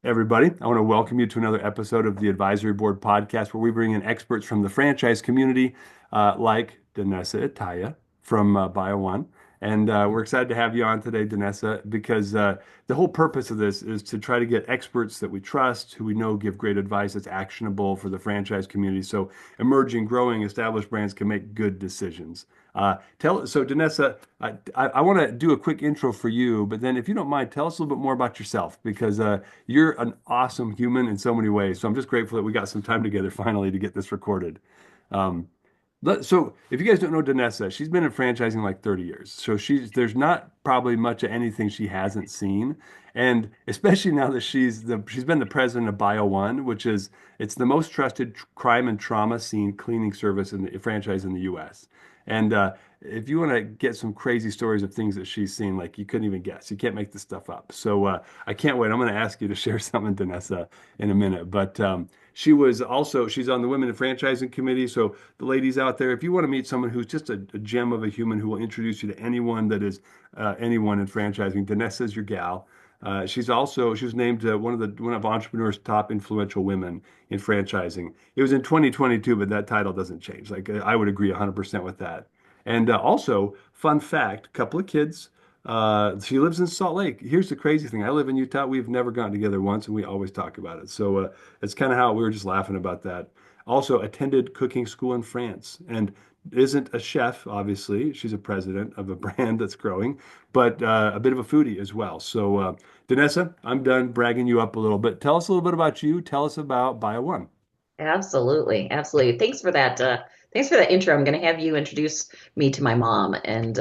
Everybody, I want to welcome you to another episode of the Advisory Board podcast, where we bring in experts from the franchise community, like Danessa Itaya from BioOne. And we're excited to have you on today, Danessa, because the whole purpose of this is to try to get experts that we trust, who we know give great advice that's actionable for the franchise community. So emerging, growing, established brands can make good decisions. So Danessa, I want to do a quick intro for you, but then if you don't mind, tell us a little bit more about yourself because you're an awesome human in so many ways. So I'm just grateful that we got some time together finally to get this recorded. Um, so if you guys don't know Danessa, she's been in franchising like 30 years. So there's not probably much of anything she hasn't seen. And especially now that she's been the president of BioOne, which is it's the most trusted crime and trauma scene cleaning service in the franchise in the US. And if you want to get some crazy stories of things that she's seen, like you couldn't even guess, you can't make this stuff up. So I can't wait. I'm going to ask you to share something, Danessa, in a minute. But she's on the Women in Franchising Committee. So the ladies out there, if you want to meet someone who's just a gem of a human who will introduce you to anyone that is anyone in franchising, Danessa is your gal. She was named one of entrepreneurs' top influential women in franchising. It was in 2022, but that title doesn't change. Like I would agree 100% with that. And also, fun fact, couple of kids. She lives in Salt Lake. Here's the crazy thing. I live in Utah. We've never gotten together once, and we always talk about it. So it's kind of how we were just laughing about that. Also, attended cooking school in France and isn't a chef, obviously. She's a president of a brand that's growing, but a bit of a foodie as well. So, Danessa, I'm done bragging you up a little bit. Tell us a little bit about you. Tell us about BioOne. Absolutely, absolutely. Thanks for that. Thanks for that intro. I'm going to have you introduce me to my mom and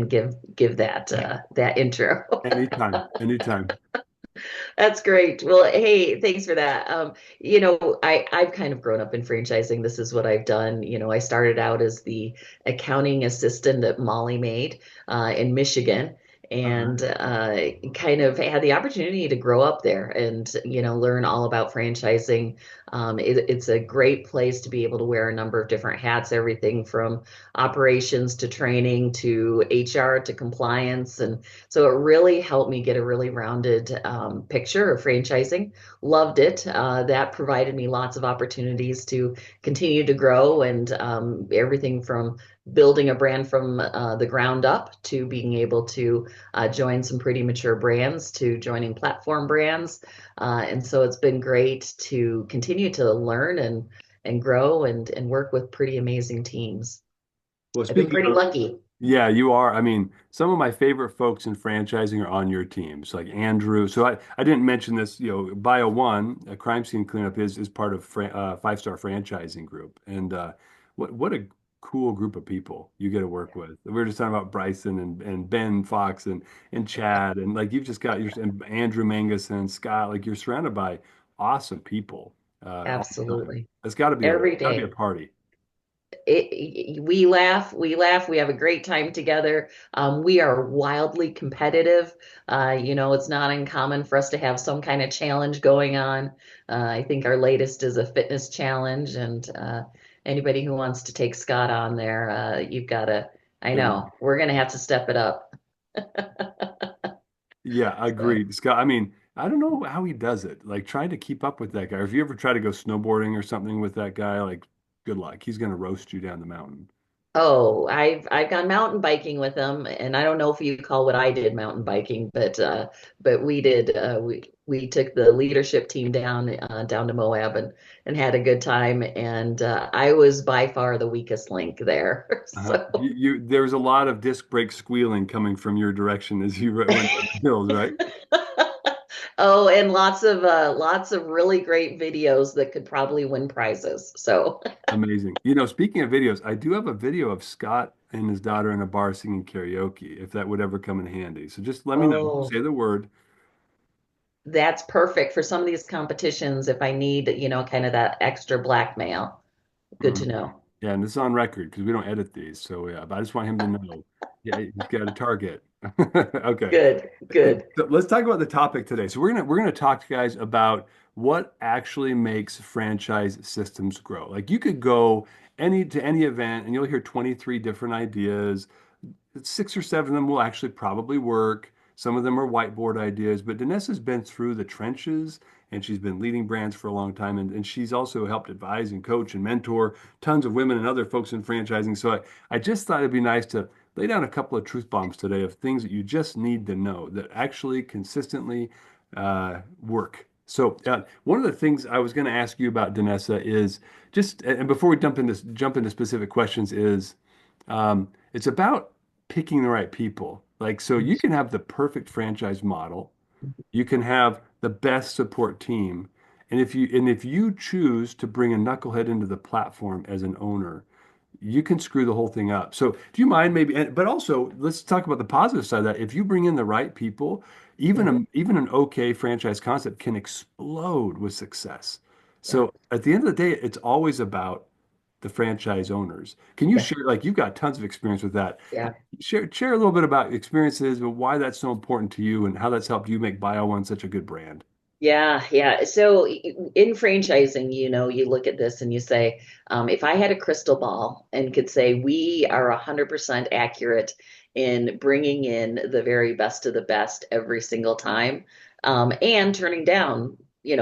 give that intro. Anytime, anytime. That's great. Well, hey, thanks for that. I've kind of grown up in franchising. This is what I've done. I started out as the accounting assistant at Molly Maid in Michigan, Oh, and nice. kind of had the opportunity to grow up there and learn all about franchising. It's a great place to be able to wear a number of different hats, everything from operations to training to HR to compliance, and so it really helped me get a really rounded picture of franchising. Loved it. That provided me lots of opportunities to continue to grow and everything from building a brand from the ground up to being able to join some pretty mature brands to joining platform brands. And so it's been great to continue to learn and grow and work with pretty amazing teams. Well, I've been speaking pretty of, lucky. yeah, you are. I mean, some of my favorite folks in franchising are on your teams, like Andrew. So I didn't mention this, Bio One, a crime scene cleanup is part of Five Star Franchising Group. And what a cool group of people you get to work with. We were just talking about Bryson and Ben Fox and Chad and like you've just got your and Andrew Mangus and Scott, like you're surrounded by awesome people all the time. Absolutely. It's Every gotta be a day. party. We laugh, we have a great time together. We are wildly competitive. It's not uncommon for us to have some kind of challenge going on. I think our latest is a fitness challenge, and anybody who wants to take Scott on there, I know, we're gonna have to step it up. Yeah, So, agreed. Scott, I mean, I don't know how he does it. Like trying to keep up with that guy. Or if you ever try to go snowboarding or something with that guy, like good luck. He's gonna roast you down the mountain. oh, I've gone mountain biking with him, and I don't know if you call what I did mountain biking, but we did. We took the leadership team down to Moab and had a good time, and I was by far the weakest link there. So. There was a lot of disc brake squealing coming from your direction as you went down the hills, right? Oh, and lots of really great videos that could probably win prizes. So, Amazing. Speaking of videos, I do have a video of Scott and his daughter in a bar singing karaoke, if that would ever come in handy. So just let me know. oh, Say the word. that's perfect for some of these competitions if I need, kind of that extra blackmail. Good to Mhm. know. Yeah, and this is on record because we don't edit these. So yeah, but I just want him to know. Yeah, he's got a target. Okay. Good, good. So let's talk about the topic today. So we're gonna talk to guys about what actually makes franchise systems grow. Like you could go any event and you'll hear 23 different ideas. Six or seven of them will actually probably work. Some of them are whiteboard ideas, but Danessa's been through the trenches and she's been leading brands for a long time. And she's also helped advise and coach and mentor tons of women and other folks in franchising. So I just thought it'd be nice to lay down a couple of truth bombs today of things that you just need to know that actually consistently work. So one of the things I was going to ask you about, Danessa, is just, and before we jump into specific questions, is it's about picking the right people. Like, so you can have the perfect franchise model, you can have the best support team, and if you choose to bring a knucklehead into the platform as an owner, you can screw the whole thing up. So, do you mind maybe? But also, let's talk about the positive side of that. If you bring in the right people, Yeah, even an okay franchise concept can explode with success. yeah, So, at the end of the day, it's always about the franchise owners. Can you yeah, share, like, you've got tons of experience with that. yeah. Share a little bit about experiences, but why that's so important to you and how that's helped you make BioOne such a good brand. Yeah, yeah. So in franchising, you look at this and you say, if I had a crystal ball and could say we are 100% accurate in bringing in the very best of the best every single time, and turning down,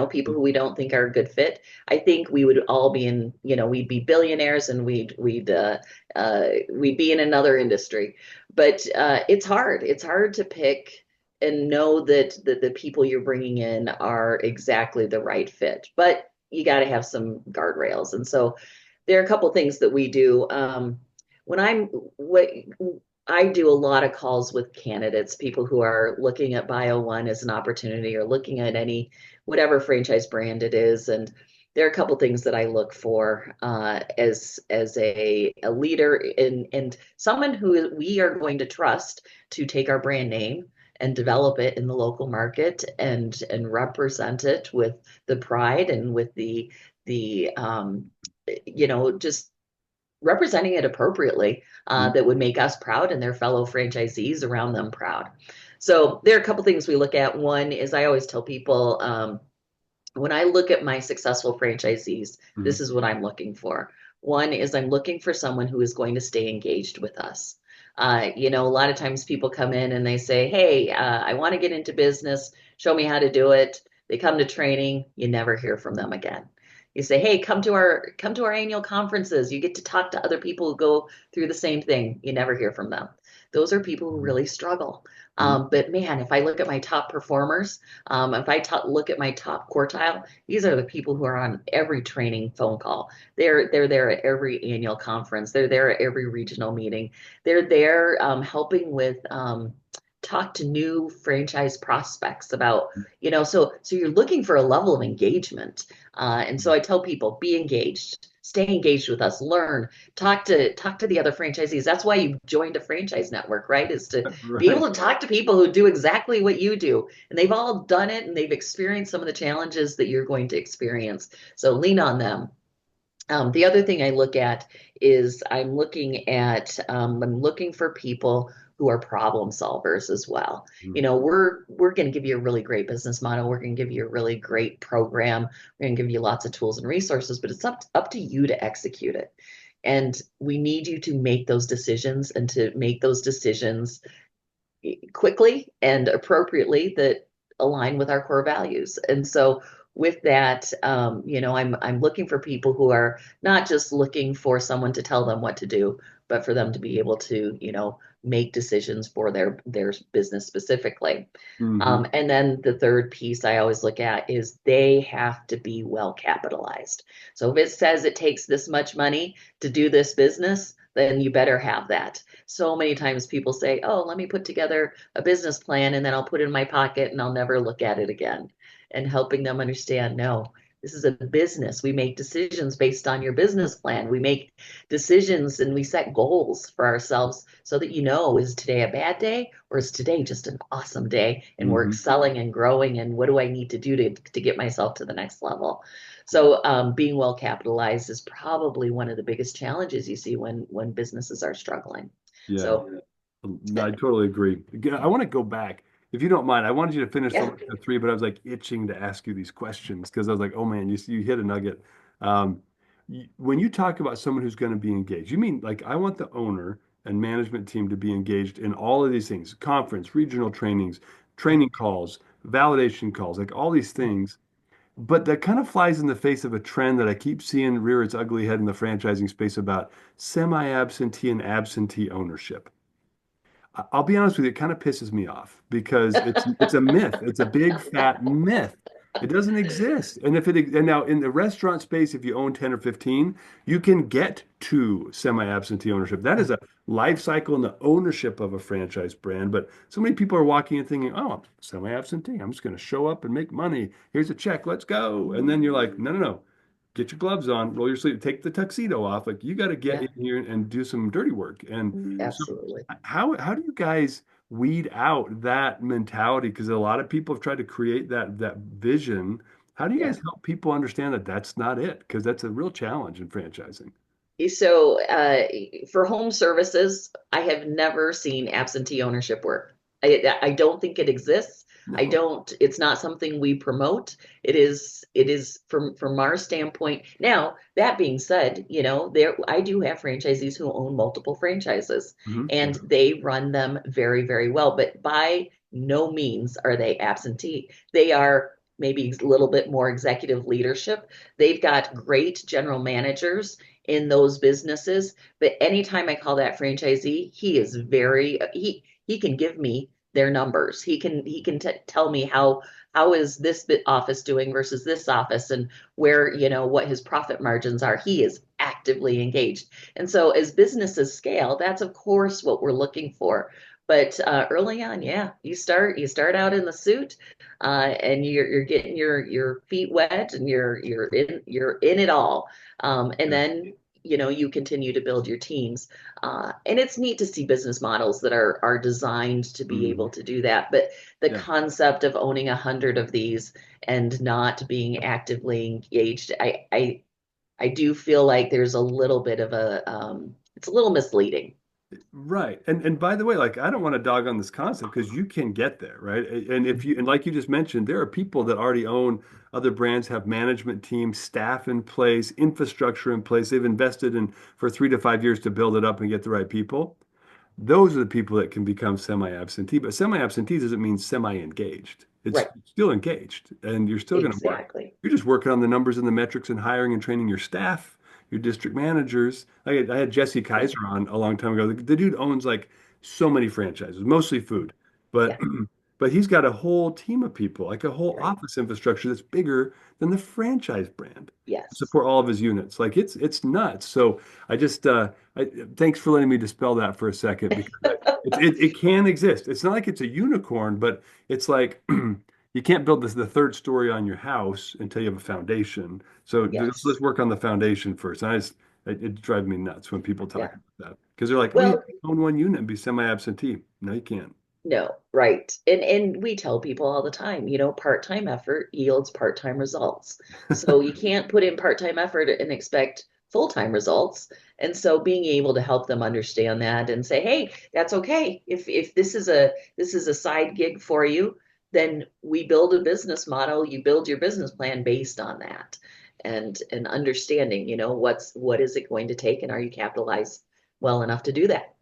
people who we don't think are a good fit, I think we would all be we'd be billionaires and we'd be in another industry. But it's hard. It's hard to pick and know that the people you're bringing in are exactly the right fit. But you got to have some guardrails. And so there are a couple things that we do. When I'm what I do a lot of calls with candidates, people who are looking at BioOne as an opportunity or looking at any whatever franchise brand it is. And there are a couple things that I look for as a leader and someone who we are going to trust to take our brand name and develop it in the local market and represent it with the pride and with the just representing it appropriately that would make us proud and their fellow franchisees around them proud. So there are a couple things we look at. One is I always tell people when I look at my successful franchisees, Mhm. this is what I'm looking for. One is I'm looking for someone who is going to stay engaged with us. A lot of times people come in and they say, "Hey, I want to get into business. Show me how to do it." They come to training, you never hear from them again. You say, "Hey, come to our annual conferences. You get to talk to other people who go through the same thing." You never hear from them. Those are people who really struggle. Mhm. But man, if I look at my top performers, if I look at my top quartile, these are the people who are on every training phone call. They're there at every annual conference. They're there at every regional meeting. They're there helping with talk to new franchise prospects about, so you're looking for a level of engagement. And so I tell people, be engaged, stay engaged with us, learn, talk to the other franchisees. That's why you joined a franchise network, right? Is to be Right. able to talk to people who do exactly what you do. And they've all done it and they've experienced some of the challenges that you're going to experience. So lean on them. The other thing I look at is I'm looking for people who are problem solvers as well. Mhm. We're going to give you a really great business model. We're going to give you a really great program. We're going to give you lots of tools and resources, but it's up to you to execute it. And we need you to make those decisions and to make those decisions quickly and appropriately that align with our core values. And so with that, I'm looking for people who are not just looking for someone to tell them what to do, but for them to be able to, make decisions for their business specifically. Mhm. And then the third piece I always look at is they have to be well capitalized. So if it says it takes this much money to do this business, then you better have that. So many times people say, "Oh, let me put together a business plan and then I'll put it in my pocket and I'll never look at it again." And helping them understand, no, this is a business. We make decisions based on your business plan. We make decisions and we set goals for ourselves so that is today a bad day or is today just an awesome day and we're Mhm. excelling and growing and what do I need to do to get myself to the next level? So being well capitalized is probably one of the biggest challenges you see when businesses are struggling. Yeah. So No, I totally agree. Again, I want to go back. If you don't mind, I wanted you to finish the yeah, list of three, but I was like itching to ask you these questions because I was like, oh man, you hit a nugget. Um, when you talk about someone who's going to be engaged, you mean like I want the owner and management team to be engaged in all of these things, conference, regional trainings, training calls, validation calls, like all these things. But that kind of flies in the face of a trend that I keep seeing rear its ugly head in the franchising space about semi-absentee and absentee ownership. I'll be honest with you, it kind of pisses me off because it's a myth. It's a big fat myth. It doesn't exist. And if it and now in the restaurant space, if you own 10 or 15, you can get to semi-absentee ownership. That is a life cycle in the ownership of a franchise brand. But so many people are walking in thinking, oh, I'm semi-absentee. I'm just going to show up and make money. Here's a check. Let's go. And then you're like, no, no, no. Get your gloves on, roll your sleeve, take the tuxedo off. Like you got to get Yeah, in here and do some dirty work. And so absolutely. how do you guys weed out that mentality? Because a lot of people have tried to create that vision. How do you Yeah. guys help people understand that that's not it? Because that's a real challenge in franchising. So, for home services, I have never seen absentee ownership work. I don't think it exists. I No. don't, it's not something we promote. It is from our standpoint. Now, that being said, I do have franchisees who own multiple franchises and Yeah. they run them very, very well, but by no means are they absentee. They are maybe a little bit more executive leadership. They've got great general managers in those businesses. But anytime I call that franchisee, he can give me their numbers. He can tell me how is this office doing versus this office and where, what his profit margins are. He is actively engaged. And so as businesses scale, that's of course what we're looking for. But early on, yeah, you start out in the suit, and you're getting your feet wet, and you're in it all, and Yeah. then you continue to build your teams, and it's neat to see business models that are designed to be able Mhm. to do that. But the Yeah. concept of owning 100 of these and not being actively engaged, I do feel like there's a little bit of it's a little misleading. Right. And by the way, like I don't want to dog on this concept because you can get there, right? And if you and like you just mentioned, there are people that already own other brands, have management teams, staff in place, infrastructure in place. They've invested in for 3 to 5 years to build it up and get the right people. Those are the people that can become semi-absentee, but semi-absentee doesn't mean semi-engaged. It's Right. still engaged and you're still going to work. Exactly. You're just working on the numbers and the metrics and hiring and training your staff, your district managers. I had Jesse Yeah. Kaiser on a long time ago. The dude owns like so many franchises, mostly food, but Yeah. but he's got a whole team of people, like a whole Right. office infrastructure that's bigger than the franchise brand to Yes. support all of his units. Like it's nuts. So I just thanks for letting me dispel that for a second because it can exist. It's not like it's a unicorn, but it's like you can't build the third story on your house until you have a foundation. So let's Yes. work on the foundation first. And it drives me nuts when people talk Yeah. about that because they're like, oh, you Well, can own one unit and be semi-absentee. No, you can't. no, right. And we tell people all the time, part-time effort yields part-time results. So you can't put in part-time effort and expect full-time results. And so being able to help them understand that and say, hey, that's okay. If this is a side gig for you, then we build a business model, you build your business plan based on that. And understanding, what is it going to take and are you capitalized well enough to do that?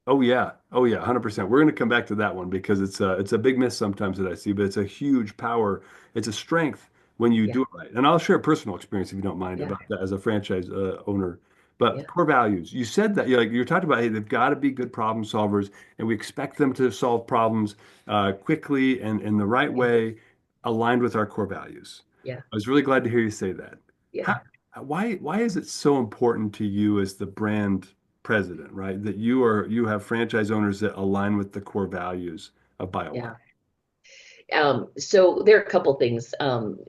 Oh yeah. Oh yeah, 100%. We're going to come back to that one because it's a big miss sometimes that I see, but it's a huge power. It's a strength when you Yeah, do it right. And I'll share a personal experience if you don't mind yeah, about that as a franchise owner. But yeah, core values. You said that you're talking about, hey, they've got to be good problem solvers, and we expect them to solve problems quickly and in the right yeah, way, aligned with our core values. yeah, I was really glad to hear you say that. yeah. How, why is it so important to you as the brand president, right? That you have franchise owners that align with the core values of BioOne. Yeah. So there are a couple things.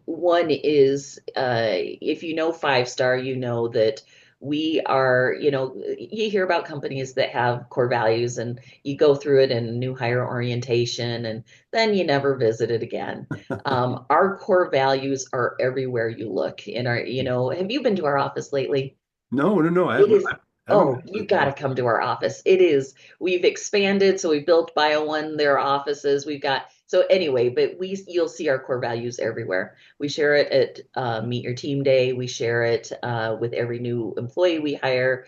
One is, if you know Five Star, you know that we are, you hear about companies that have core values and you go through it in new hire orientation and then you never visit it again. Our core values are everywhere you look in our, have you been to our office lately? No, no, no. It is, I haven't oh, been you to got the to come to our office. We've expanded, so we've built BioOne, their offices. We've got So anyway, but you'll see our core values everywhere. We share it at Meet Your Team Day. We share it with every new employee we hire.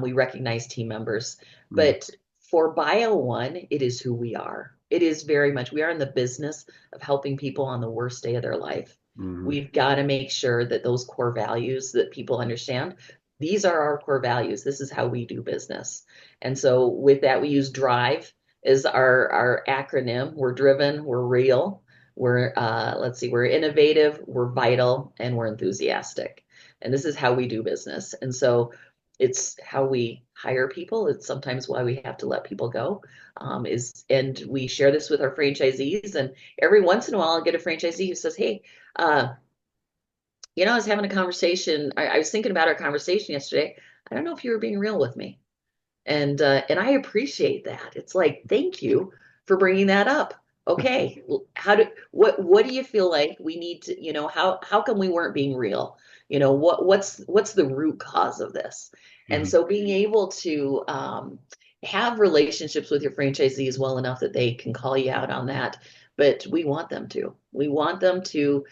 We recognize team members. Mm, But for BioOne, it is who we are. It is very much, we are in the business of helping people on the worst day of their life. mhm, We've got to make sure that those core values that people understand, these are our core values. This is how we do business. And so with that, we use drive is our acronym. We're driven, we're real, we're let's see, we're innovative, we're vital, and we're enthusiastic. And this is how we do business. And so it's how we hire people. It's sometimes why we have to let people go. And we share this with our franchisees. And every once in a while, I'll get a franchisee who says, "Hey, uh, I was having a conversation. I was thinking about our conversation yesterday. I don't know if you were being real with me." And I appreciate that. It's like, thank you for bringing that up. Okay, what do you feel like we need to, how come we weren't being real? What's the root cause of this? And mhm, so being able to have relationships with your franchisees well enough that they can call you out on that, but we want them to. We want them to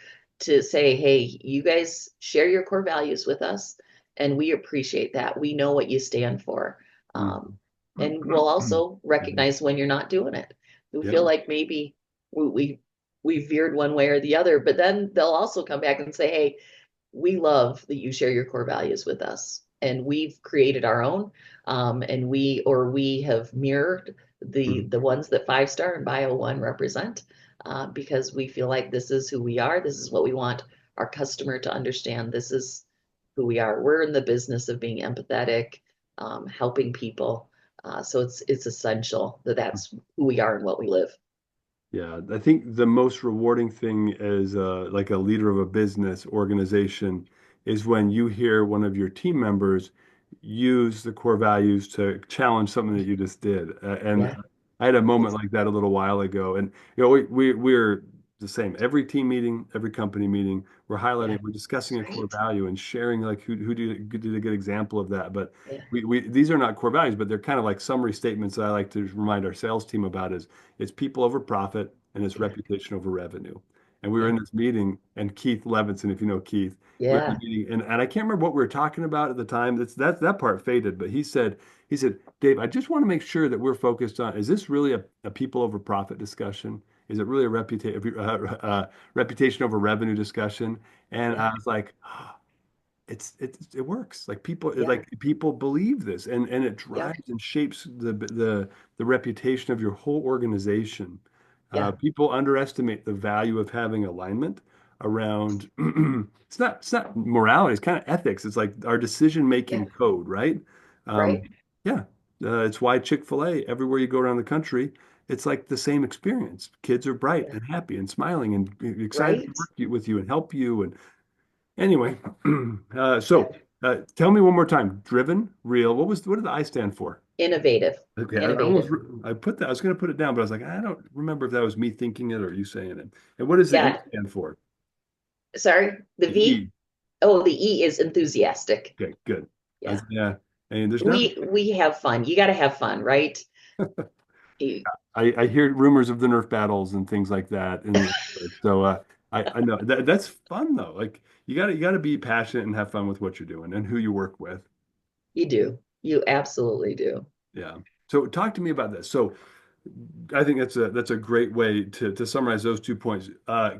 say, hey, you guys share your core values with us, and we appreciate that. We know what you stand for, um, mhm. and we'll also Mhm. recognize when you're not doing it. We Yeah. feel like maybe we, we we veered one way or the other, but then they'll also come back and say, "Hey, we love that you share your core values with us, and we've created our own, and we have mirrored Mhm. the ones that Five Star and BioOne represent, because we feel like this is who we are. This is what we want our customer to understand. This is who we are. We're in the business of being empathetic, helping people. So it's essential that that's who we are and what we live." Yeah, I think the most rewarding thing as like a leader of a business organization is when you hear one of your team members use the core values to challenge something that you just did. And Yeah, I had a moment it's like that a little while ago. And we're the same. Every team meeting, every company meeting, we're yeah, highlighting, we're discussing that's a core right. value and sharing like who did a good example of that. But Yeah, we these are not core values, but they're kind of like summary statements that I like to remind our sales team about is it's people over profit and it's yeah, reputation over revenue. And we were yeah, in this meeting, and Keith Levinson, if you know Keith, we were in yeah, the meeting, and I can't remember what we were talking about at the time. That part faded, but he said, Dave, I just want to make sure that we're focused on, is this really a people over profit discussion? Is it really a reputation over revenue discussion? And I yeah, was like, it works. Like yeah, people believe this, and it yep, drives and shapes the reputation of your whole organization. yeah, People underestimate the value of having alignment around it's not morality, it's kind of ethics. It's like our decision yeah, making code, right? Um, right, yeah, it's why Chick-fil-A, everywhere you go around the country, it's like the same experience. Kids are bright yeah, and happy and smiling and excited to right, work with you and help you. And anyway, yeah, tell me one more time. Driven, real. What did the I stand for? innovative, Okay, innovative. I put that. I was going to put it down, but I was like, I don't remember if that was me thinking it or you saying it. And what does the E Yeah, stand for? sorry, the The V. E. Oh, the E is enthusiastic. Okay, good. Yeah, Yeah, and there's not. we have fun. You got to have fun, right? You, I hear rumors of the Nerf battles and things like that in the neighborhood. So I know that's fun though. Like you got to be passionate and have fun with what you're doing and who you work with. you do. You absolutely do. Yeah. So talk to me about this. So I think that's a great way to summarize those 2 points.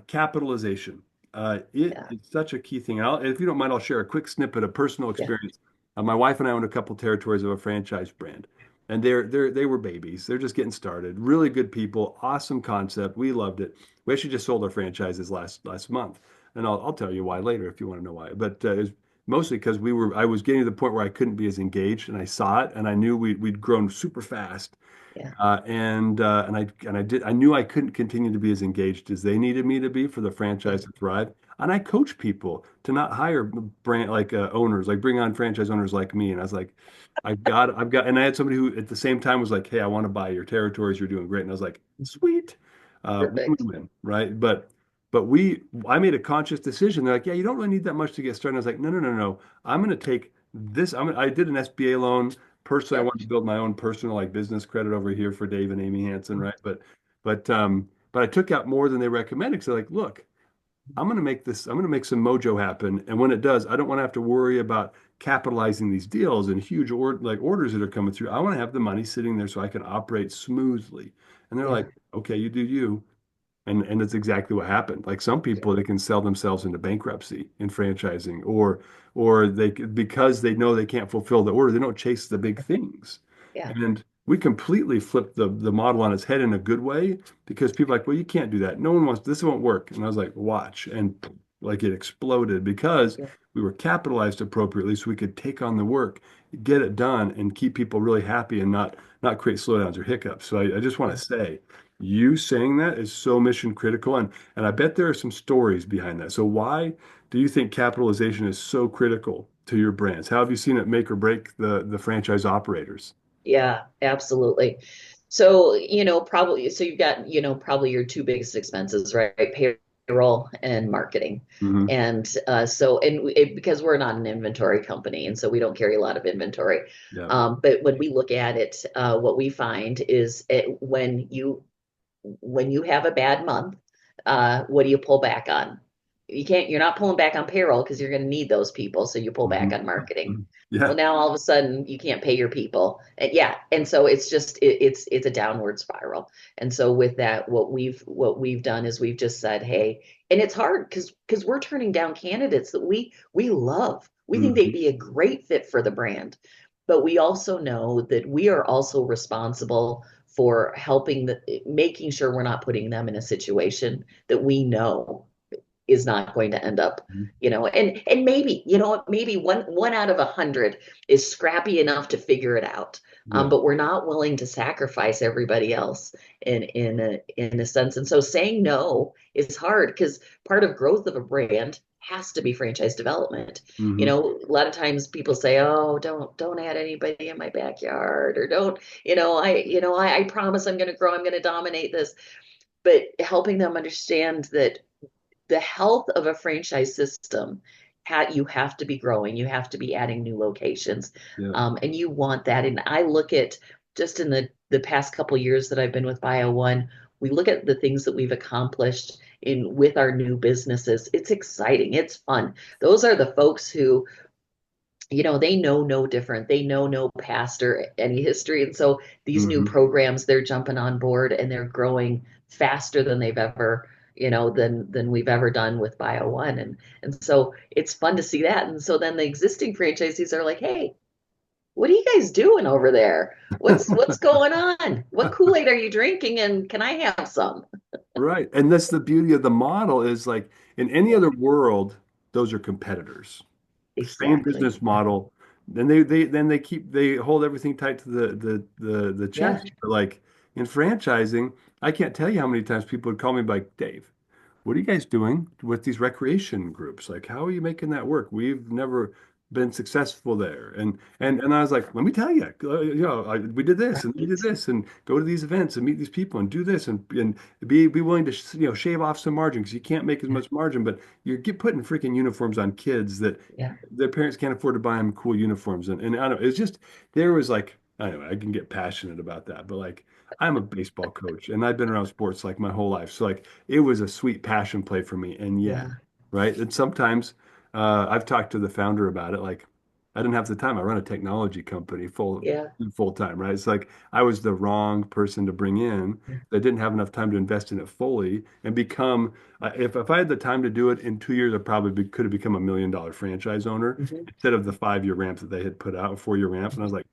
Capitalization. It Yeah, is such a key thing. If you don't mind, I'll share a quick snippet of personal yeah, experience. My wife and I own a couple territories of a franchise brand, and they were babies. They're just getting started. Really good people, awesome concept. We loved it. We actually just sold our franchises last month, and I'll tell you why later if you want to know why. But it was mostly because I was getting to the point where I couldn't be as engaged, and I saw it, and I knew we'd grown super fast yeah, I knew I couldn't continue to be as engaged as they needed me to be for the yeah, franchise to thrive. And I coach people to not hire brand like owners, like bring on franchise owners like me. And I was like, I've got, and I had somebody who at the same time was like, hey, I want to buy your territories. You're doing great. And I was like, sweet, perfect. win-win, right? But I made a conscious decision. They're like, yeah, you don't really need that much to get started. I was like, no, no, no, no. I'm going to take this. I did an SBA loan. Personally, I Yep. wanted to build my own personal like business credit over here for Dave and Amy Hansen, right? But but I took out more than they recommended. So like, look, I'm going to make some mojo happen. And when it does, I don't want to have to worry about capitalizing these deals and huge orders that are coming through. I want to have the money sitting there so I can operate smoothly. And they're Yeah. like, okay, you do you. And that's exactly what happened. Like some people, they can sell themselves into bankruptcy in franchising, or because they know they can't fulfill the order, they don't chase the big things. Yeah. And we completely flipped the model on its head in a good way because people are like, well, you can't do that. No one wants this won't work. And I was like, watch. And like it exploded because Yeah. we were capitalized appropriately so we could take on the work, get it done, and keep people really happy and not create slowdowns or hiccups. So I just want to Yeah. say you saying that is so mission critical, and I bet there are some stories behind that. So why do you think capitalization is so critical to your brands? How have you seen it make or break the franchise operators? Yeah, absolutely. So, probably, so you've got, probably your two biggest expenses, right? Payroll and marketing. Hmm. Because we're not an inventory company, and so we don't carry a lot of inventory. Yeah. But when we look at it, what we find is when you have a bad month, what do you pull back on? You're not pulling back on payroll because you're going to need those people. So you pull back Hmm. on marketing. Well, Yeah. now all of a sudden you can't pay your people. And yeah. And so it's a downward spiral. And so with that, what we've done is we've just said, hey, and it's hard because we're turning down candidates that we love. We think they'd Hmm. be a great fit for the brand. But we also know that we are also responsible for making sure we're not putting them in a situation that we know is not going to end up, and maybe, maybe one out of 100 is scrappy enough to figure it out. Yeah. But we're not willing to sacrifice everybody else in a sense. And so saying no is hard because part of growth of a brand has to be franchise development. Hmm. A lot of times people say, "Oh, don't add anybody in my backyard," or don't, I promise I'm going to grow, I'm going to dominate this. But helping them understand that the health of a franchise system, you have to be growing, you have to be adding new locations, Yeah. and you want that. And I look at just in the past couple of years that I've been with BioOne, we look at the things that we've accomplished in with our new businesses. It's exciting, it's fun. Those are the folks who, they know no different. They know no past or any history. And so these new Hmm. programs, they're jumping on board and they're growing faster than they've ever, than we've ever done with BioOne. And so it's fun to see that. And so then the existing franchisees are like, hey, what are you guys doing over there? What's going on? What Kool-Aid are you drinking? And can I have some? Right. And that's the beauty of the model is like in any Yeah, other world, those are competitors. Same exactly. business model. Then they hold everything tight to the Yeah. chest. But like in franchising, I can't tell you how many times people would call me like, Dave, what are you guys doing with these recreation groups? Like, how are you making that work? We've never been successful there. And I was like, let me tell you, we did this and we did Right. this and go to these events and meet these people and do this and be willing to shave off some margin because you can't make as Yeah. much margin, but you're putting freaking uniforms on kids that Yeah. their parents can't afford to buy them cool uniforms. And I don't know, it's just there was like I don't know, I can get passionate about that, but like I'm a baseball coach and I've been around sports like my whole life. So like it was a sweet passion play for me. And yet, Yeah. right? And sometimes I've talked to the founder about it. Like I didn't have the time. I run a technology company Yeah. full time, right? It's like I was the wrong person to bring in. Yeah. I didn't have enough time to invest in it fully and become if I had the time to do it in 2 years, I probably could have become $1 million franchise owner Mhm. instead of the 5 year ramp that they had put out, a 4 year ramp. And I was like,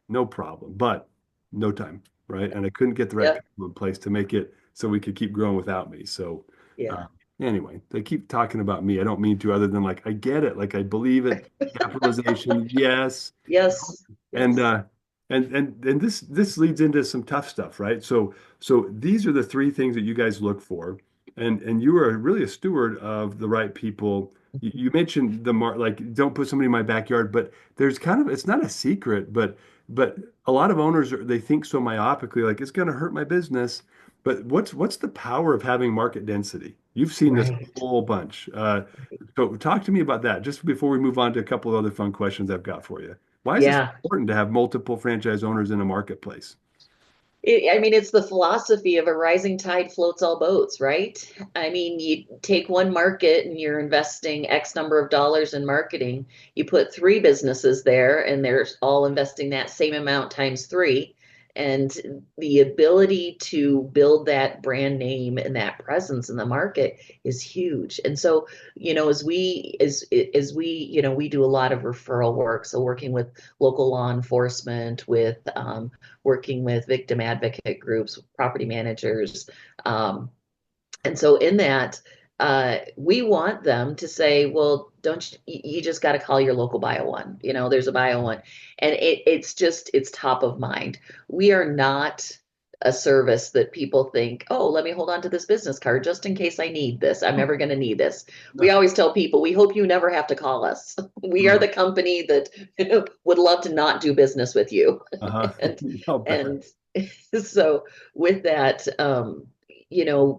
no problem, but no time, right? And I couldn't get the right Yep. people in place to make it so we could keep growing without me. So, Yeah. uh, anyway, they keep talking about me. I don't mean to, other than like I get it, like I believe it. Capitalization, yes, Yes. and Yes. this leads into some tough stuff, right? So these are the three things that you guys look for, and you are really a steward of the right people. You mentioned like don't put somebody in my backyard, but there's kind of it's not a secret, but a lot of owners they think so myopically, like it's going to hurt my business. But what's the power of having market density? You've seen this a Right. whole bunch. So talk to me about that just before we move on to a couple of other fun questions I've got for you. Why is this Yeah. important to have multiple franchise owners in a marketplace? I mean, it's the philosophy of a rising tide floats all boats, right? I mean, you take one market and you're investing X number of dollars in marketing. You put three businesses there and they're all investing that same amount times three. And the ability to build that brand name and that presence in the market is huge. And so, as we, we do a lot of referral work. So working with local law enforcement, with working with victim advocate groups, property managers. And so in that, we want them to say, well, don't you just got to call your local BioOne. There's a BioOne. And it's top of mind. We are not a service that people think, oh, let me hold on to this business card just in case I need this. I'm never going to need this. We No. always tell people, we hope you never have to call us. We are Mhm. the company that would love to not do business with you. Uh-huh. and I'll bet. and so with that,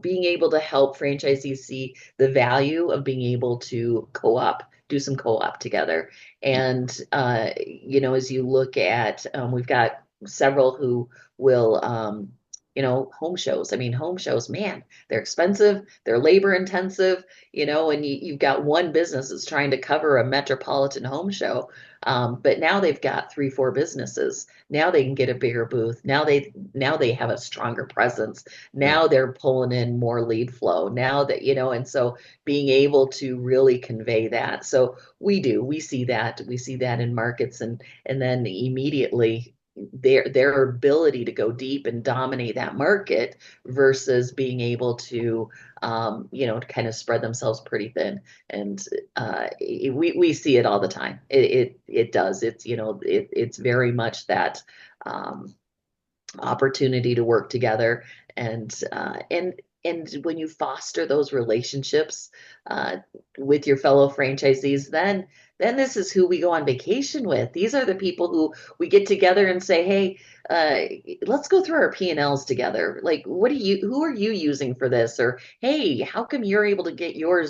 being able to help franchisees see the value of being able to do some co-op together. And, as you look at, we've got several who will, home shows. I mean, home shows, man, they're expensive, they're labor intensive, and you've got one business that's trying to cover a metropolitan home show. But now they've got three, four businesses. Now they can get a bigger booth. Now they have a stronger presence. Yeah. Now they're pulling in more lead flow. Now that, and so being able to really convey that. So we see that in markets, and then immediately their ability to go deep and dominate that market versus being able to kind of spread themselves pretty thin. And we see it all the time. It does. It's very much that um, opportunity to work together. And when you foster those relationships uh, with your fellow franchisees, then this is who we go on vacation with. These are the people who we get together and say, hey, let's go through our P&Ls together. Like, who are you using for this? Or, hey, how come you're able to get your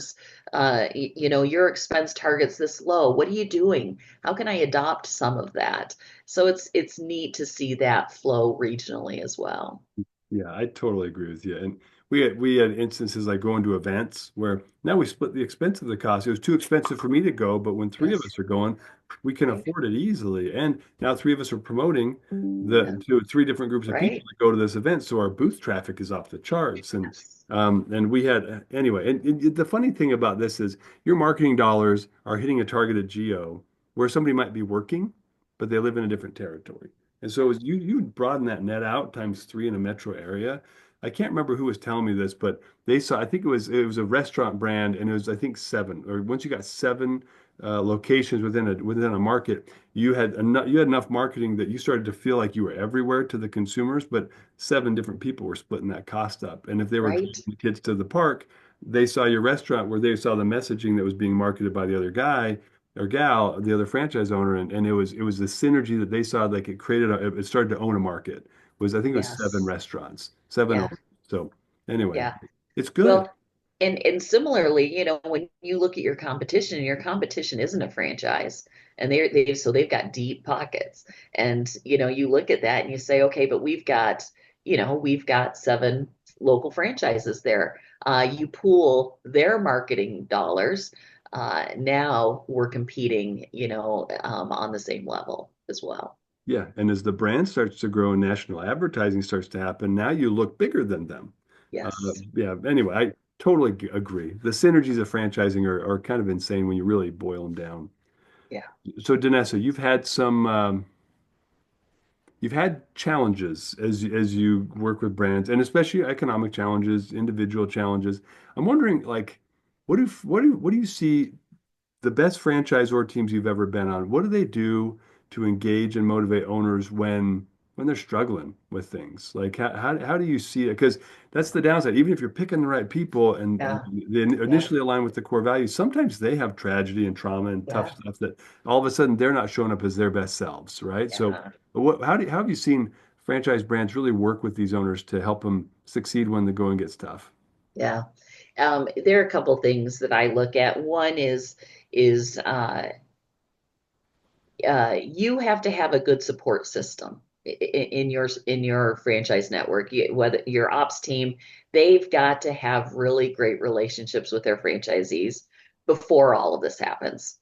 expense targets this low? What are you doing? How can I adopt some of that? So it's neat to see that flow regionally as well. Yeah, I totally agree with you. And we had instances like going to events where now we split the expense of the cost. It was too expensive for me to go, but when three of Yes, us are going, we can right. afford it easily. And now three of us are promoting Yeah, the to three different groups of people right. that go to this event, so our booth traffic is off the charts. Yes, And we had anyway. And the funny thing about this is your marketing dollars are hitting a targeted geo where somebody might be working, but they live in a different territory. And so as you broaden that net out times three in a metro area. I can't remember who was telling me this, but they saw, I think it was a restaurant brand, and it was I think seven, or once you got seven locations within a market, you had enough marketing that you started to feel like you were everywhere to the consumers, but seven different people were splitting that cost up. And if they were right. driving the kids to the park, they saw your restaurant where they saw the messaging that was being marketed by the other guy or gal, the other franchise owner, and it was the synergy that they saw, like it started to own a market. I think it was seven Yes. restaurants, seven Yeah. owners. So anyway, Yeah. it's good. Well, and similarly, when you look at your competition isn't a franchise, and they've got deep pockets, and you look at that and you say, okay, but we've got seven local franchises there. You pool their marketing dollars. Now we're competing, on the same level as well. Yeah, and as the brand starts to grow and national advertising starts to happen, now you look bigger than them. Uh, Yes. yeah. Anyway, I totally agree. The synergies of franchising are kind of insane when you really boil them down. Yeah. So, Danessa, you've had challenges as you work with brands, and especially economic challenges, individual challenges. I'm wondering, like, what do you see the best franchisor teams you've ever been on? What do they do to engage and motivate owners when they're struggling with things? Like, how do you see it? Because that's the downside. Even if you're picking the right people and Yeah. they Yeah. initially align with the core values, sometimes they have tragedy and trauma and tough Yeah. stuff that all of a sudden they're not showing up as their best selves, right? So, Yeah. how have you seen franchise brands really work with these owners to help them succeed when the going gets tough? Yeah. There are a couple things that I look at. One is you have to have a good support system. in your franchise network, whether your ops team, they've got to have really great relationships with their franchisees before all of this happens.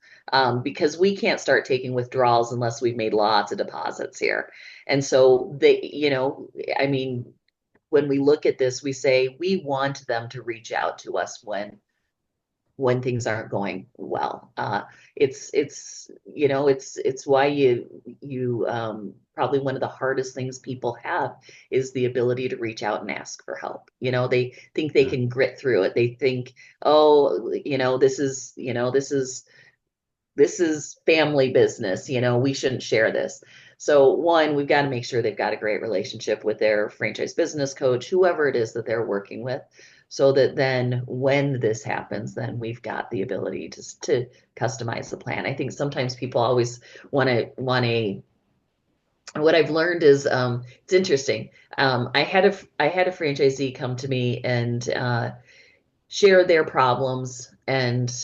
Because we can't start taking withdrawals unless we've made lots of deposits here. And so I mean, when we look at this, we say we want them to reach out to us when things aren't going well. It's why probably one of the hardest things people have is the ability to reach out and ask for help. They think they Yeah. can grit through it. They think, oh, this is family business. We shouldn't share this. So one, we've got to make sure they've got a great relationship with their franchise business coach, whoever it is that they're working with, so that then when this happens, then we've got the ability to customize the plan. I think sometimes people always want to what I've learned is it's interesting. I had a franchisee come to me and share their problems, and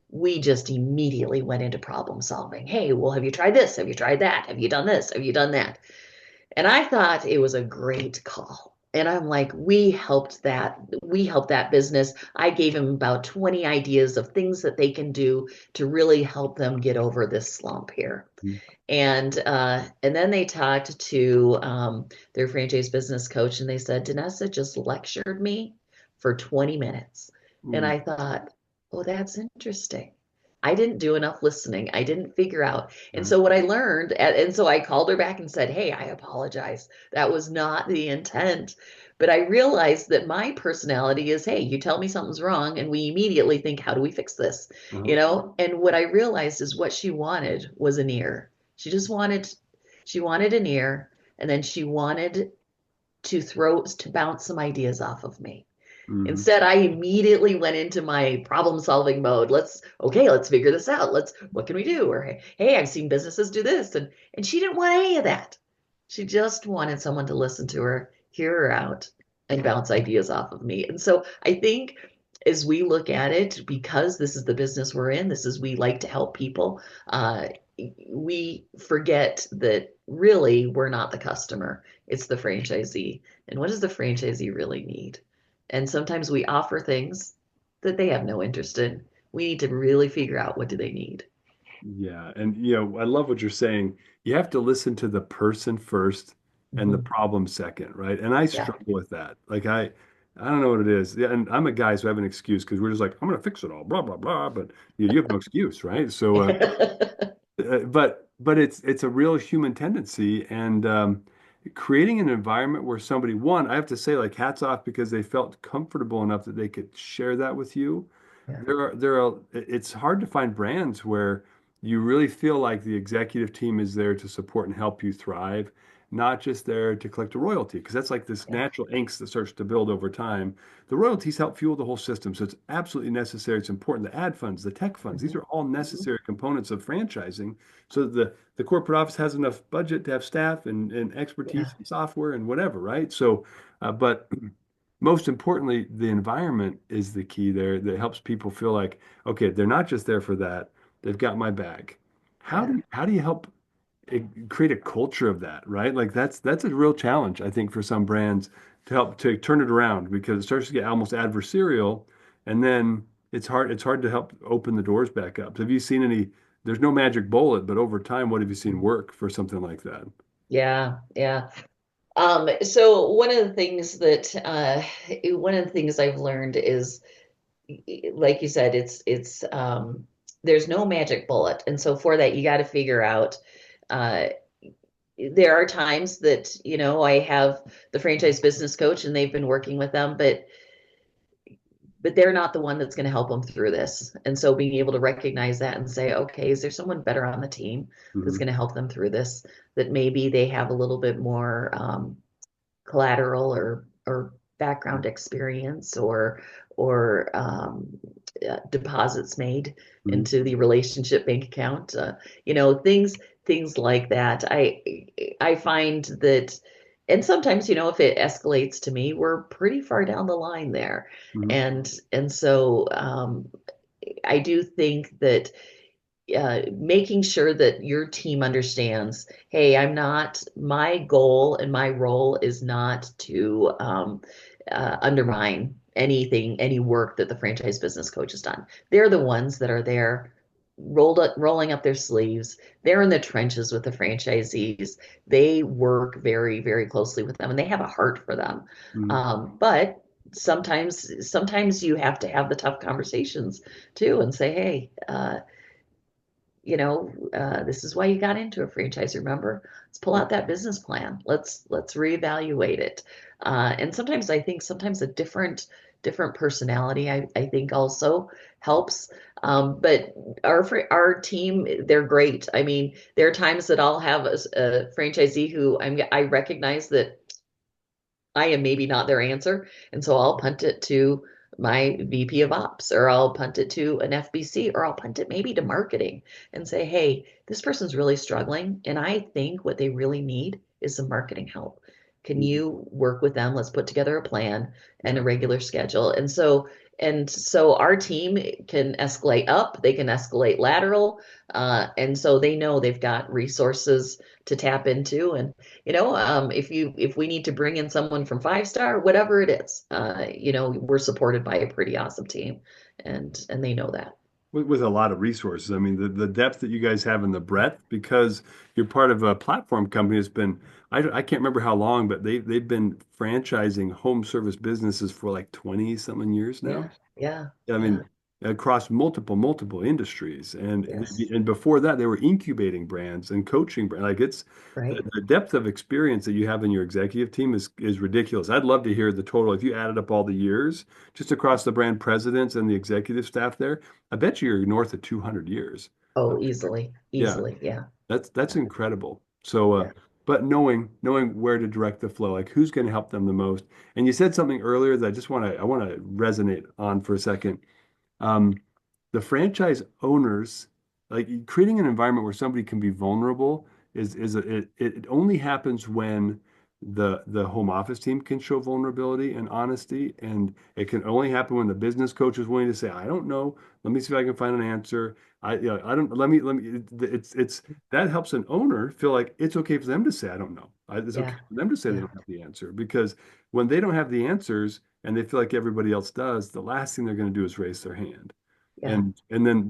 we just immediately went into problem solving. Hey, well, have you tried this? Have you tried that? Have you done this? Have you done that? And I thought it was a great call. And I'm like, we helped that business. I gave him about 20 ideas of things that they can do to really help them get over this slump here. And then they talked to their franchise business coach, and they said, Danessa just lectured me for 20 minutes. And Ooh. I thought, oh, that's interesting. I didn't do enough listening. I didn't figure out. And Right. so what I learned, and so I called her back and said, hey, I apologize. That was not the intent. But I realized that my personality is, hey, you tell me something's wrong, and we immediately think, how do we fix this? Uh-huh. And what I realized is what she wanted was an ear. She wanted an ear, and then she wanted to bounce some ideas off of me. Hmm. Instead, I immediately went into my problem solving mode. Let's figure this out. What can we do? Or, hey, I've seen businesses do this. And she didn't want any of that. She just wanted someone to listen to her, hear her out, and bounce ideas off of me. And so I think as we look at it, because this is the business we're in, we like to help people. We forget that really we're not the customer, it's the franchisee. And what does the franchisee really need? And sometimes we offer things that they have no interest in. We need to really figure out what do they need. Yeah, and I love what you're saying. You have to listen to the person first and the Mhm. problem second, right? And I Yeah. struggle with that. Like I don't know what it is. Yeah, and I'm a guy, so I have an excuse because we're just like, I'm gonna fix it all, blah blah blah. But you have no excuse, right? So, but it's a real human tendency, and creating an environment where somebody, one, I have to say, like, hats off because they felt comfortable enough that they could share that with you. Yeah. It's hard to find brands where you really feel like the executive team is there to support and help you thrive, not just there to collect a royalty, because that's like this Yeah. natural angst that starts to build over time. The royalties help fuel the whole system, so it's absolutely necessary. It's important. The ad funds, the tech funds, these Mhm. are all Mhm. necessary components of franchising, so that the corporate office has enough budget to have staff and Yeah. expertise and software and whatever, right? So, but most importantly, the environment is the key there that helps people feel like, okay, they're not just there for that. They've got my back. Yeah. How do you help create a culture of that, right? Like that's a real challenge, I think, for some brands to help to turn it around because it starts to get almost adversarial, and then it's hard to help open the doors back up. So have you seen any? There's no magic bullet, but over time, what have you seen work for something like that? Yeah. Yeah. So one of the things I've learned is, like you said, there's no magic bullet. And so for that, you got to figure out, uh, there are times that, I have the franchise business coach and they've been working with them, but they're not the one that's going to help them through this. And so being able to recognize that and say, okay, is there someone better on the team that's Hmm. going to help them through this? That maybe they have a little bit more collateral or background experience or deposits made Hmm. into the relationship bank account, things like that. I find that, and sometimes, if it escalates to me, we're pretty far down the line there. Hmm. And so I do think that making sure that your team understands, hey, my goal and my role is not to undermine anything, any work that the franchise business coach has done. They're the ones that are there rolling up their sleeves. They're in the trenches with the franchisees. They work very, very closely with them and they have a heart for them. Mhm. But sometimes you have to have the tough conversations too and say, hey, this is why you got into a franchise. Remember, let's pull out that business plan. Let's reevaluate it. And sometimes I think sometimes a different personality I think also helps. But our team, they're great. I mean, there are times that I'll have a franchisee who I recognize that I am maybe not their answer. And so I'll punt it to my VP of ops, or I'll punt it to an FBC, or I'll punt it maybe to marketing and say, hey, this person's really struggling. And I think what they really need is some marketing help. Can Mhm. you work with them? Let's put together a plan and Yeah. a regular schedule. And so our team can escalate up, they can escalate lateral. And so they know they've got resources to tap into. And if we need to bring in someone from 5 star, whatever it is, we're supported by a pretty awesome team, and they know that. With a lot of resources. I mean, the depth that you guys have and the breadth, because you're part of a platform company has been, I can't remember how long, but they've been franchising home service businesses for like 20 something years Yeah, now. yeah, I yeah, mean, across multiple industries, yes, and before that, they were incubating brands and coaching brands. Like it's right. the depth of experience that you have in your executive team is ridiculous. I'd love to hear the total. If you added up all the years just across the brand presidents and the executive staff there, I bet you're north of 200 years. Oh, of- easily, Yeah, easily, yeah, that's yeah, incredible. So, yeah. but knowing where to direct the flow, like who's going to help them the most. And you said something earlier that I want to resonate on for a second. um, the franchise owners, like creating an environment where somebody can be vulnerable it only happens when the home office team can show vulnerability and honesty, and it can only happen when the business coach is willing to say, I don't know, let me see if I can find an answer. I don't let me it's that helps an owner feel like it's okay for them to say I don't know. It's okay Yeah, for them to say they yeah, don't have the answer, because when they don't have the answers and they feel like everybody else does, the last thing they're going to do is raise their hand. yeah, And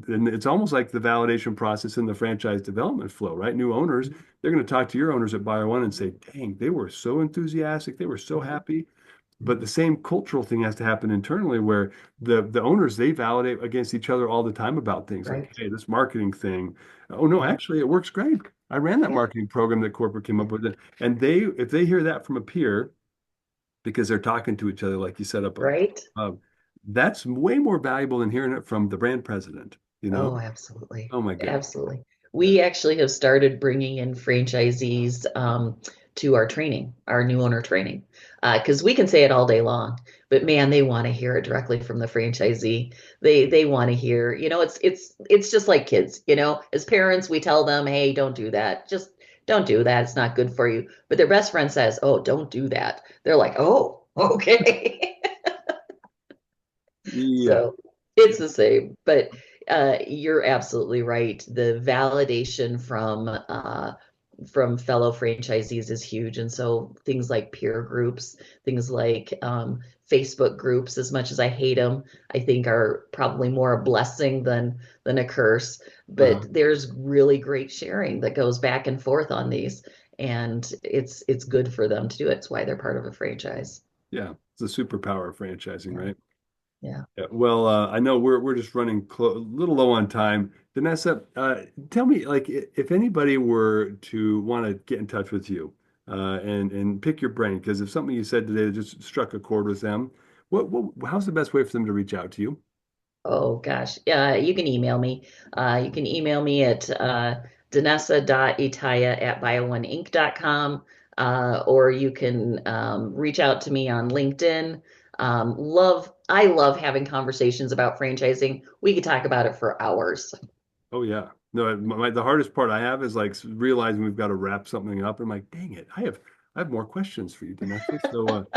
it's almost like the validation process in the franchise development flow, right? New owners, they're going to talk to your owners at BioOne and say, dang, they were so enthusiastic, they were so mhm, happy. But the mhm, same cultural thing has to happen internally where the owners, they validate against each other all the time about things like, right. hey, this marketing thing, oh no, Yeah, actually it works great. I ran that yeah, marketing program that corporate came yeah, up with it. And they if they hear that from a peer, because they're talking to each other, like you set up right. uh, that's way more valuable than hearing it from the brand president, you know? Oh, absolutely. Oh my goodness. Absolutely. Yeah. We actually have started bringing in franchisees to our training, our new owner training, because we can say it all day long, but man, they want to hear it directly from the franchisee. They want to hear, it's just like kids, as parents, we tell them, hey, don't do that. Just don't do that. It's not good for you. But their best friend says, oh, don't do that. They're like, oh, okay. Yeah. So it's the same, but you're absolutely right. The validation from fellow franchisees is huge, and so things like peer groups, things like Facebook groups, as much as I hate them, I think are probably more a blessing than a curse. Uh-huh. But there's really great sharing that goes back and forth on these, and it's good for them to do it. It's why they're part of a franchise. Yeah. It's a superpower of franchising, Yeah, right? yeah. Yeah. Well, I know we're just running a little low on time. Vanessa, tell me, like, if anybody were to want to get in touch with you, and pick your brain, because if something you said today just struck a chord with them, how's the best way for them to reach out to you? Oh gosh. You can email me. You can email me at danessa.itaya@biooneinc.com, or you can reach out to me on LinkedIn. I love having conversations about franchising. We could talk about it for hours. Oh yeah. No, the hardest part I have is like realizing we've got to wrap something up. I'm like, dang it, I have more questions for you, Danessa. So,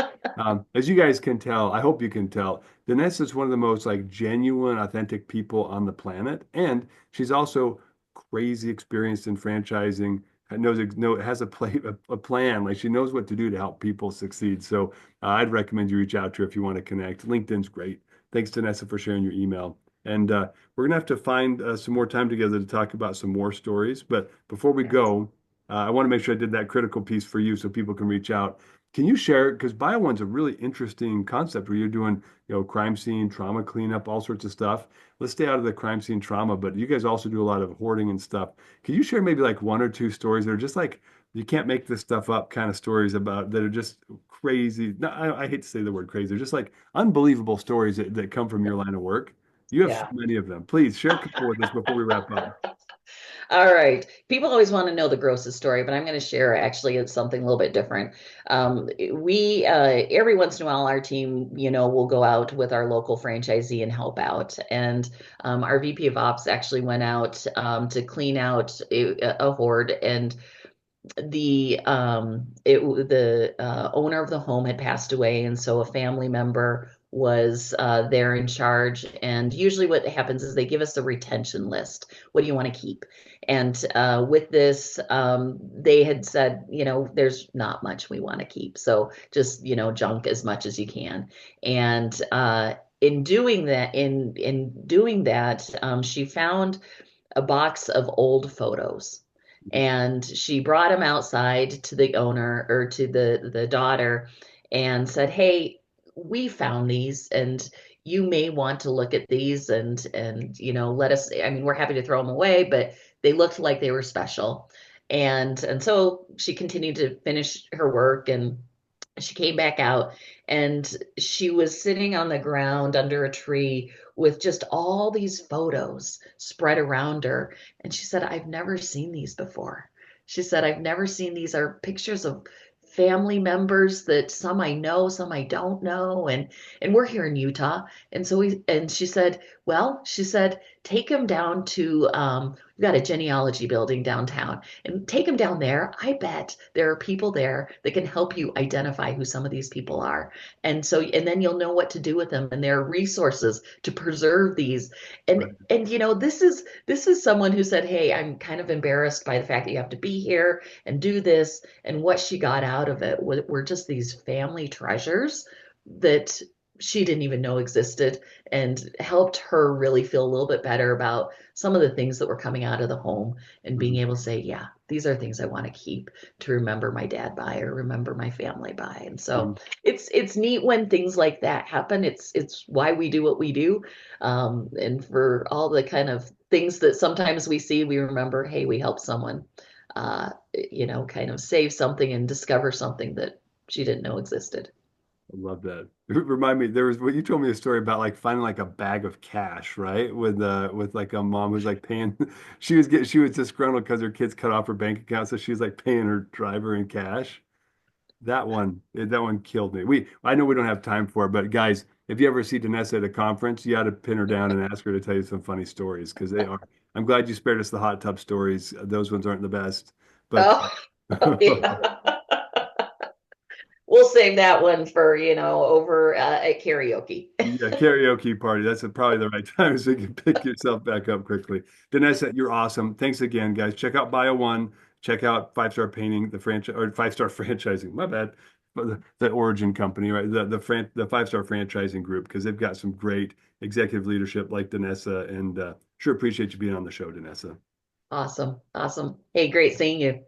as you guys can tell, I hope you can tell, Danessa is one of the most like genuine, authentic people on the planet, and she's also crazy experience in franchising, has a plan. Like she knows what to do to help people succeed. So I'd recommend you reach out to her if you want to connect. LinkedIn's great. Thanks, Danessa, for sharing your email. And we're gonna have to find some more time together to talk about some more stories. But before we Yes. go, I want to make sure I did that critical piece for you so people can reach out. Can you share, because BioOne's a really interesting concept where you're doing, crime scene, trauma cleanup, all sorts of stuff. Let's stay out of the crime scene trauma, but you guys also do a lot of hoarding and stuff. Can you share maybe like one or two stories that are just like, you can't make this stuff up kind of stories about that are just crazy? No, I hate to say the word crazy. They're just like unbelievable stories that come from your line of work. You have so Yeah. many of them. Please share a couple with us before we wrap up. All right. People always want to know the grossest story, but I'm going to share actually it's something a little bit different. We every once in a while our team, will go out with our local franchisee and help out. And our VP of Ops actually went out to clean out a hoard, and the owner of the home had passed away, and so a family member was there in charge. And usually what happens is they give us a retention list. What do you want to keep? And with this, they had said, there's not much we want to keep, so just junk as much as you can. And in doing that, she found a box of old photos, and she brought him outside to the owner, or to the daughter, and said, "Hey, we found these, and you may want to look at these, and let us, I mean, we're happy to throw them away, but they looked like they were special." And so she continued to finish her work, and she came back out, and she was sitting on the ground under a tree with just all these photos spread around her. And she said, "I've never seen these before." She said, "I've never seen these. Are pictures of family members that some I know, some I don't know, and we're here in Utah." And she said, "Well," she said, "take them down to we've got a genealogy building downtown, and take them down there. I bet there are people there that can help you identify who some of these people are. And then you'll know what to do with them. And there are resources to preserve these." And this is someone who said, "Hey, I'm kind of embarrassed by the fact that you have to be here and do this." And what she got out of it were just these family treasures that she didn't even know existed, and helped her really feel a little bit better about some of the things that were coming out of the home, and being Mhm. able to say, "Yeah, these are things I want to keep to remember my dad by, or remember my family by." And so Mhm. it's neat when things like that happen. It's why we do what we do. And for all the kind of things that sometimes we see, we remember, hey, we helped someone, kind of save something and discover something that she didn't know existed. I love that. Remind me, there was what you told me a story about like finding like a bag of cash, right? With like a mom who's like paying she was disgruntled because her kids cut off her bank account, so she's like paying her driver in cash. That one killed me. I know we don't have time for it, but guys, if you ever see Danessa at a conference, you got to pin her down and ask her to tell you some funny stories because they are. I'm glad you spared us the hot tub stories. Those ones aren't the best, but Oh, yeah. We'll save that one for, over at karaoke. yeah, karaoke party. That's probably the right time so you can pick yourself back up quickly. Danessa, you're awesome. Thanks again, guys. Check out BioOne. Check out Five Star Painting, the franchise or Five Star Franchising. My bad. But the origin company, right? The Five Star Franchising Group, because they've got some great executive leadership like Danessa, and sure appreciate you being on the show, Danessa. Awesome. Awesome. Hey, great seeing you.